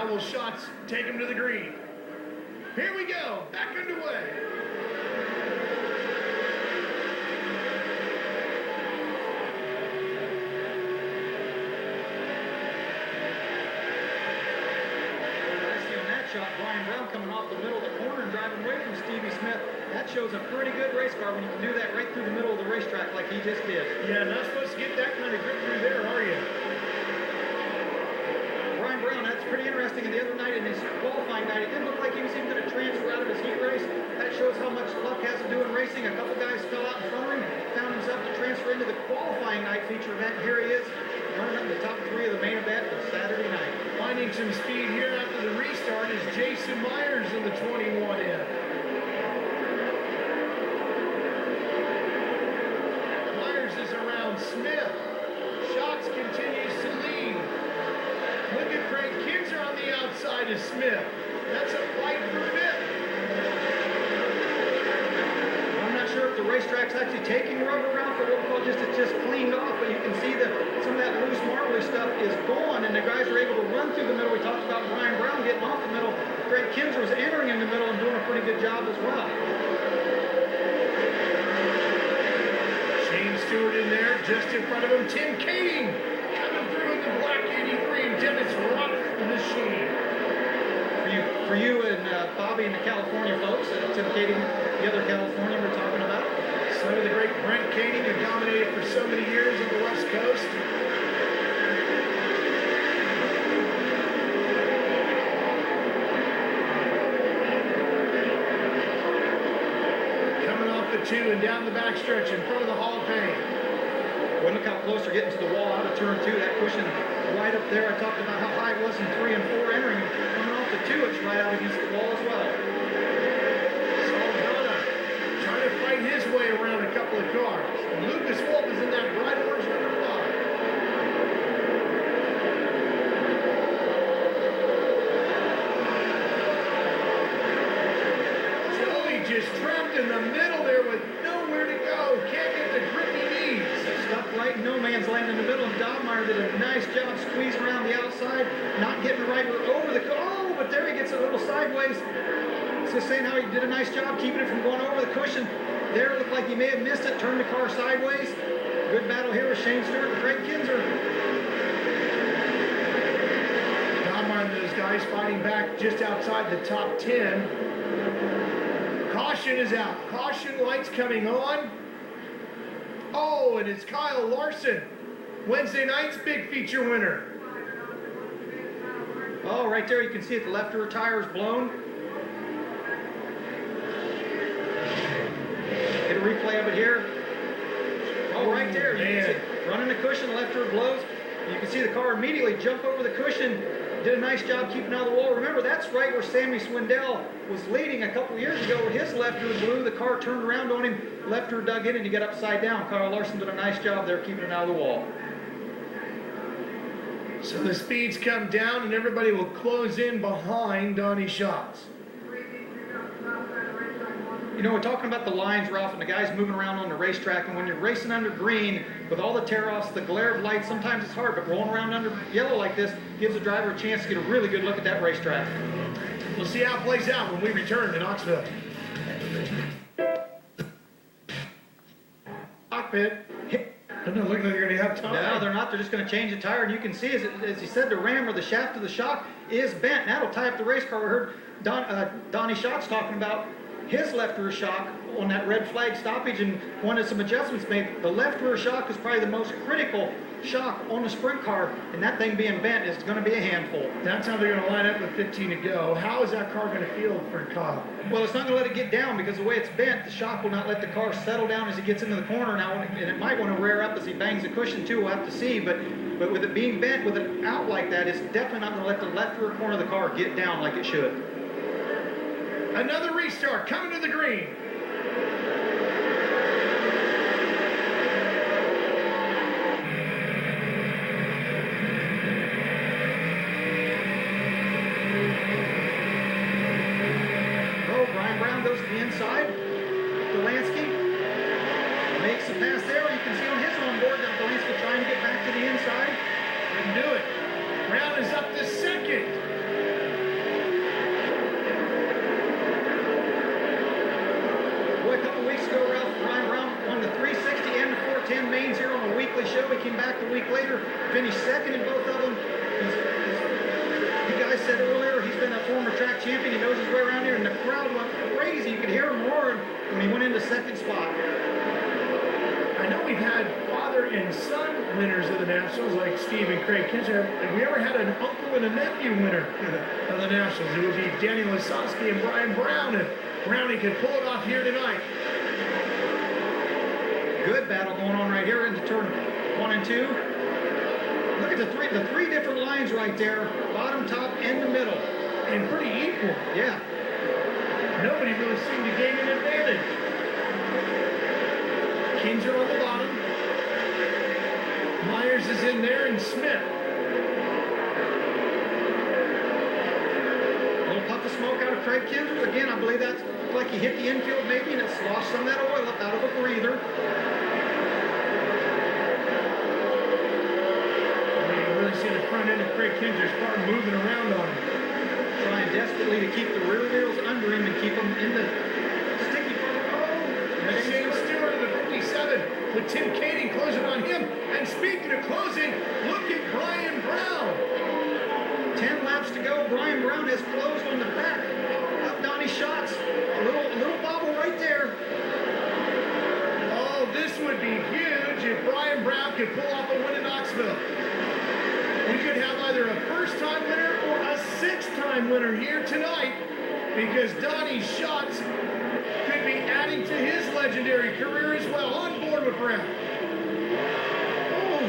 Now will Schatz take him to the green. Here we go, back underway. Shot. Brian Brown coming off the middle of the corner and driving away from Stevie Smith. That shows a pretty good race car when you can do that right through the middle of the racetrack like he just did. Yeah, not supposed to get that kind of grip through there, are you? Brian Brown, that's pretty interesting. And the other night in his qualifying night, it didn't look like he was even going to transfer out of his heat race. That shows how much luck has to do in racing. A couple guys fell out in front of him, found himself to transfer into the qualifying night feature event. Here he is, running up in the top three of the main event of Saturday night. Finding some speed here after the restart is Jason Myers in the 21N. Myers is around Smith. Schatz continues to lead. Look at Craig Kinzer on the outside of Smith. That's a fight for fifth. I'm not sure if the racetrack's actually taking rubber around for what we call it's just cleaned off, but you can see that some of that loose marbly stuff is gone, and the guys are able to run through the middle. We talked about Brian Brown getting off the middle. Craig Kinzer was entering in the middle and doing a pretty good job as well. Shane Stewart in there, just in front of him. Tim Kading coming through in the black 83, and Dennis Rock machine. For you and Bobby and the California folks, Tim Kading, the other California we're talking about. Son of the great Brent Kading, who dominated for so many years on the West Coast. Coming off the 2 and down the backstretch in front of the Hall of Fame. Well, look how close they're getting to the wall out of turn 2. That cushion right up there. I talked about how high it was in 3 and 4 entering. Coming off the 2, it's right out against the wall as well. Saldana trying to fight his way around a couple of cars. And Lucas Wolf is in that bright orange number 5. Joey just trapped in the middle there with nowhere to go. Can't get the grip he needs. Stuck right in no man's land in the middle, and Dogmeyer did a nice job squeezing around the outside, not getting the right over the car. Oh, but there he gets a little sideways. Just saying how he did a nice job keeping it from going over the cushion. There it looked like he may have missed it, turned the car sideways. Good battle here with Shane Stewart and Craig Kinzer. Dogmeyer and those guys fighting back just outside the top 10. Caution is out. Caution lights coming on. Oh, and it's Kyle Larson, Wednesday night's big feature winner. Oh, right there you can see it. The left rear tire is blown. Get a replay of it here. Oh, right there. You can see running the cushion, left rear blows. You can see the car immediately jump over the cushion. Did a nice job keeping out of the wall. Remember, that's right where Sammy Swindell was leading a couple of years ago where his left rear blew. The car turned around on him, left rear dug in, and he got upside down. Kyle Larson did a nice job there keeping it out of the wall. So the speeds come down and everybody will close in behind Donnie Schatz. You know, we're talking about the lines, Ralph, and the guys moving around on the racetrack, and when you're racing under green, with all the tear-offs, the glare of lights, sometimes it's hard, but rolling around under yellow like this gives the driver a chance to get a really good look at that racetrack. We'll see how it plays out when we return to Knoxville. Cockpit. Doesn't look like they're going to have time. No, they're not. They're just going to change the tire, and you can see, as he said, the ram or the shaft of the shock is bent. That'll tie up the race car. We heard Donnie Schatz talking about his left rear shock on that red flag stoppage and wanted some adjustments made. The left rear shock is probably the most critical shock on the sprint car, and that thing being bent is going to be a handful. That's how they're going to line up with 15 to go. How is that car going to feel for Kyle? Well, it's not going to let it get down because the way it's bent, the shock will not let the car settle down as he gets into the corner now, and it might want to rear up as he bangs the cushion too. We'll have to see, but with it being bent, with it out like that, it's definitely not going to let the left rear corner of the car get down like it should. Another restart coming to the green. Oh, Brian Brown goes to the inside. Delansky makes a pass there. You can see on his own board that Delansky trying to get back to the inside. Didn't do it. Brown is up to second. Dan Maines here on a weekly show. He came back the week later, finished second in both of them. You guys said earlier he's been a former track champion. He knows his way around here, and the crowd went crazy. You could hear him roaring when he went into second spot. I know we've had father and son winners of the Nationals, like Steve and Craig Kinzer. Have we ever had an uncle and a nephew winner of the Nationals? It would be Danny Lasowski and Brian Brown, if Brownie could pull it off here tonight. Good battle going on right here into turn 1 and 2. Look at the three different lines right there, bottom, top, and the middle. And pretty equal. Yeah. Nobody really seemed to gain an advantage. Kinzer on the bottom. Myers is in there, and Smith. A little puff of smoke out of Craig Kinzer. Again, I believe that's like he hit the infield maybe, and it's lost some of that oil out of a breather. See the front end of Craig Kinzer's car moving around on him. Trying desperately to keep the rear wheels under him and keep them in the sticky part of the road. Shane Stewart of the 57 with Tim Kading closing on him. And speaking of closing, look at Brian Brown. 10 laps to go. Brian Brown has closed on the back of Donnie Schatz. A little bobble right there. Oh, this would be huge if Brian Brown could pull off a win in Knoxville. We could have either a first-time winner or a sixth-time winner here tonight, because Donnie Schatz could be adding to his legendary career as well. On board with Brown. Oh,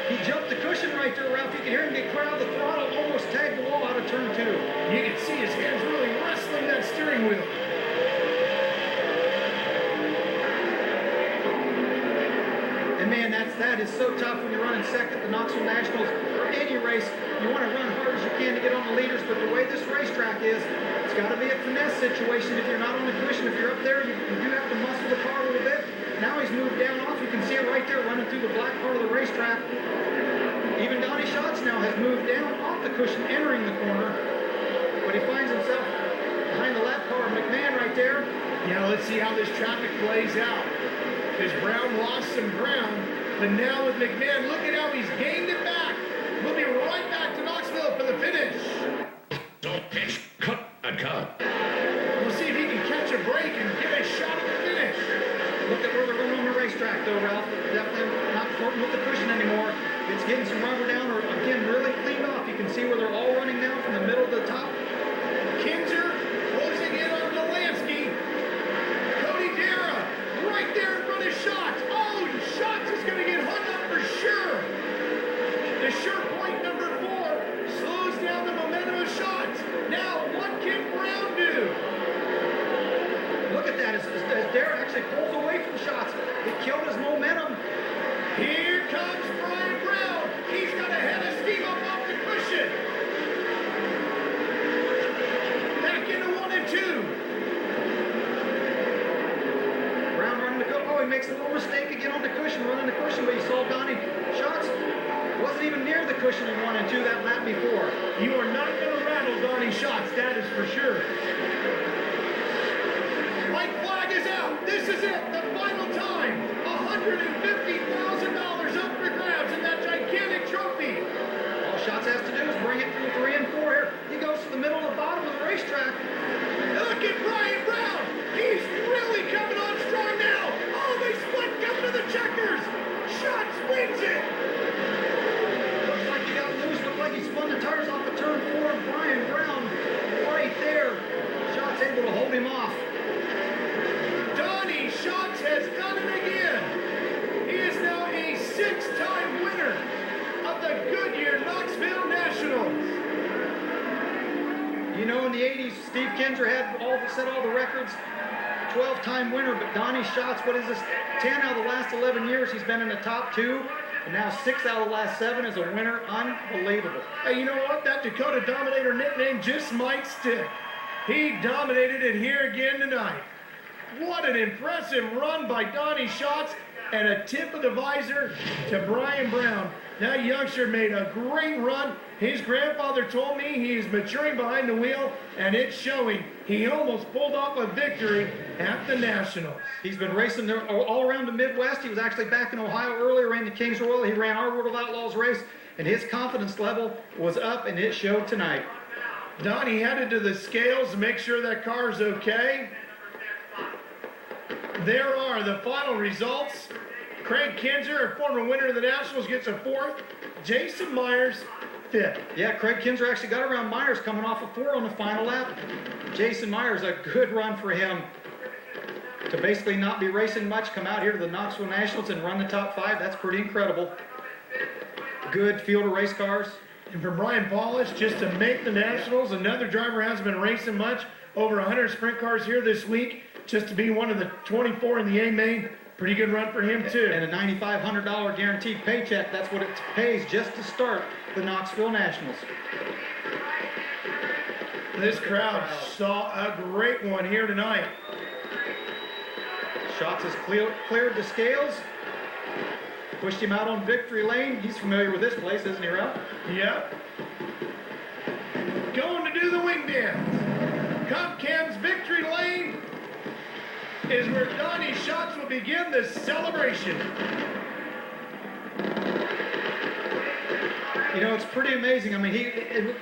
he jumped the cushion right there, Ralph. You can hear him get crowd. The throttle almost tagged the wall out of turn 2. You can see his hands really wrestling that steering wheel. And man, that is so tough when you're running second at the Knoxville Nationals or any race. You want to run hard as you can to get on the leaders, but the way this racetrack is, it's got to be a finesse situation. If you're not on the cushion, if you're up there, you do have to muscle the car a little bit. Now he's moved down off. You can see it right there running through the black part of the racetrack. Even Donnie Schatz now has moved down off the cushion, entering the corner, but he finds himself behind the lap car of McMahon right there. Yeah, let's see how this traffic plays out. Because Brown lost some ground, but now with McMahon, look at how he's gained it back. We'll be right back to Knoxville for the finish. Don't pitch, cut, and cut. We'll see if he can catch a break and get a shot at the finish. Look at where they're going on the racetrack, though, Ralph. Definitely not flirting with the cushion anymore. It's getting some rubber down, or again, really cleaned off. You can see where they're all running now from the middle to the top. Kinzer closing in on Delansky. Cody Dara right there in front of Schatz. Oh, Schatz is going to get hung up for sure. The sure point number 4 slows down the momentum of Schatz. Now, what can Brown do? Look at that, as Dara actually pulls away from Schatz. It killed his momentum. Here comes Brian Brown. He's got a head of steam up off the cushion. Back into 1 and 2. Brown running the cushion. Oh, he makes a little mistake again on the cushion, running the cushion, but you saw Donnie Schatz wasn't even near the cushion in 1 and 2 that lap before. You are not going to rattle Donnie Schatz, that is for sure. White flag is out. This is it, the final time. $150,000 up for grabs in that gigantic trophy. All Schatz has to do is bring it through 3 and 4 here. He goes to the middle of the bottom of the racetrack. Look at Brian Brown. He's really coming on strong now. Oh, they split coming to the checkers. Schatz wins it. Looks like he got loose. Looked like he spun the tires off of turn 4. And Brian Brown right there. Schatz able to hold him off. Donnie Schatz has done it again. He is now a 6-time winner of the Goodyear Knoxville Nationals. You know, in the 80s, Steve Kinzer had set all the records. 12-time winner, but Donnie Schatz, what is this? 10 out of the last 11 years, he's been in the top 2. And now 6 out of the last 7 as a winner. Unbelievable. Hey, you know what? That Dakota Dominator nickname just might stick. He dominated it here again tonight. What an impressive run by Donnie Schatz. and a tip of the visor to Brian Brown. That youngster made a great run. His grandfather told me he is maturing behind the wheel, and it's showing. He almost pulled off a victory at the Nationals. He's been racing all around the Midwest. He was actually back in Ohio earlier, ran the Kings Royal. He ran our World of Outlaws race, and his confidence level was up, and it showed tonight. Don, he headed to the scales to make sure that car's okay. There are the final results. Craig Kinzer, a former winner of the Nationals, gets a 4th. Jason Myers, 5th. Yeah, Craig Kinzer actually got around Myers coming off a 4 on the final lap. Jason Myers, a good run for him to basically not be racing much, come out here to the Knoxville Nationals and run the top 5. That's pretty incredible. Good field of race cars. And for Brian Paulus, just to make the Nationals, another driver hasn't been racing much. Over 100 sprint cars here this week, just to be one of the 24 in the A main. Pretty good run for him, too. And a $9,500 guaranteed paycheck. That's what it pays just to start the Knoxville Nationals. This crowd saw a great one here tonight. Schatz has cleared the scales. Pushed him out on victory lane. He's familiar with this place, isn't he, Ralph? Yep. Going to do the wing dance. Cup Cam's victory lane is where Donnie Schatz will begin the celebration. You know, it's pretty amazing. I mean, he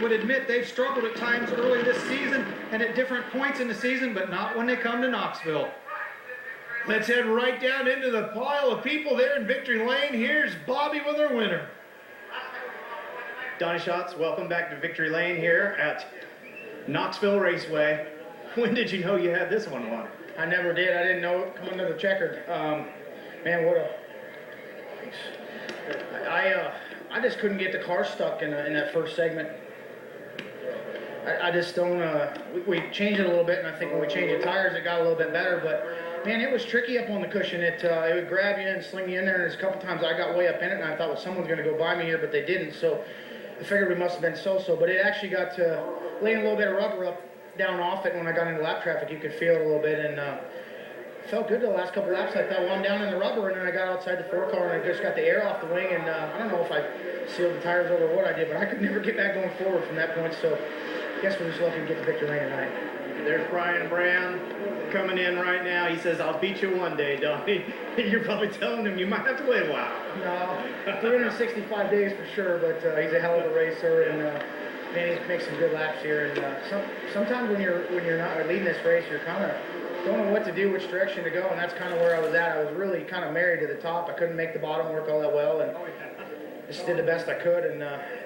would admit they've struggled at times early this season and at different points in the season, but not when they come to Knoxville. Let's head right down into the pile of people there in victory lane. Here's Bobby with our winner. Donnie Schatz, welcome back to Victory Lane here at Knoxville Raceway. When did you know you had this one won? I never did. I didn't know it coming to the checkered. Man, what a... I just couldn't get the car stuck in that first segment. I just don't... We changed it a little bit, and I think when we changed the tires, it got a little bit better, but man, it was tricky up on the cushion. It would grab you and sling you in there, and there's a couple times I got way up in it, and I thought, well, someone's going to go by me here, but they didn't, so I figured we must have been so-so, but it actually got to laying a little bit of rubber down off it. When I got into lap traffic, you could feel it a little bit, and it felt good the last couple laps. I thought, well, I'm down in the rubber, and then I got outside the 4-car, and I just got the air off the wing, and I don't know if I sealed the tires over what I did, but I could never get back going forward from that point, so I guess we're just lucky to get the victory lane tonight. There's Brian Brown coming in right now. He says, I'll beat you one day, Donnie. You're probably telling him you might have to wait a while. No, 365 days for sure, but he's a hell of a racer, and man, he makes some good laps here. And sometimes when you're not leading this race, you're kind of don't know what to do, which direction to go, and that's kind of where I was at. I was really kind of married to the top. I couldn't make the bottom work all that well, and just did the best I could, and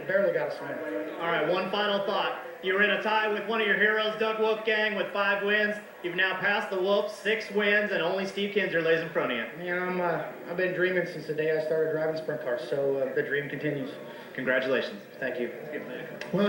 barely got a swing. All right, one final thought. You were in a tie with one of your heroes, Doug Wolfgang, with 5 wins. You've now passed the Wolf, 6 wins, and only Steve Kinzer lays in front of you. You know, I've been dreaming since the day I started driving sprint cars, so the dream continues. Congratulations. Thank you. Well,